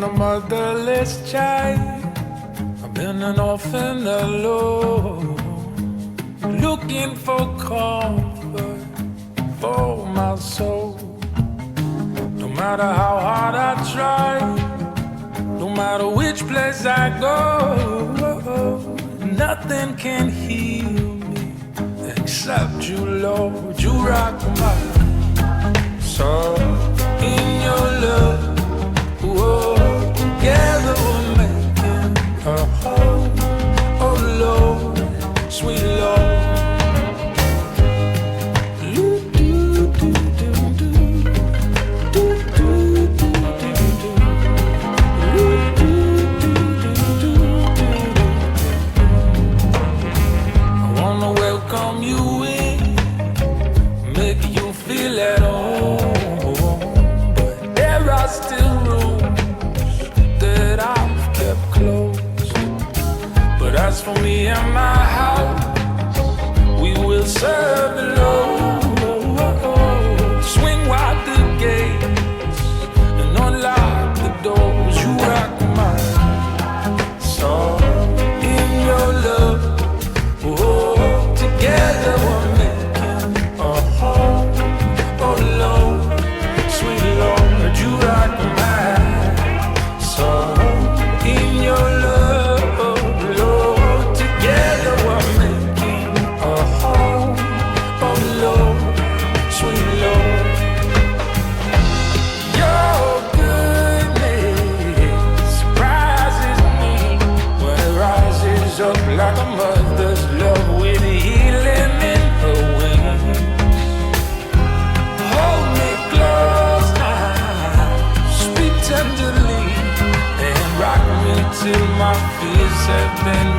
A motherless child, I've been an orphan alone, looking for comfort for my soul. No matter how hard I try, no matter which place I go, nothing can heal me except you, Lord. You rock my soul in your love. Whoa. Together we're making a home. Oh Lord, sweet Lord. I wanna welcome you in, make you feel at home, but there are still rooms that I've kept closed. But as for me and my house, we will serve the Lord. Swing wide the gates and unlock the doors. You rock my soul in your love. Oh, together we're making a home. Oh Lord, sweet Lord, you rock my soul in your love, Lord. Together we're making a home. Oh Lord, sweet Lord. Your goodness surprises me when it rises up like a mother's love with healing in her wings. Hold me close now, speak tenderly, and rock me till my fears have been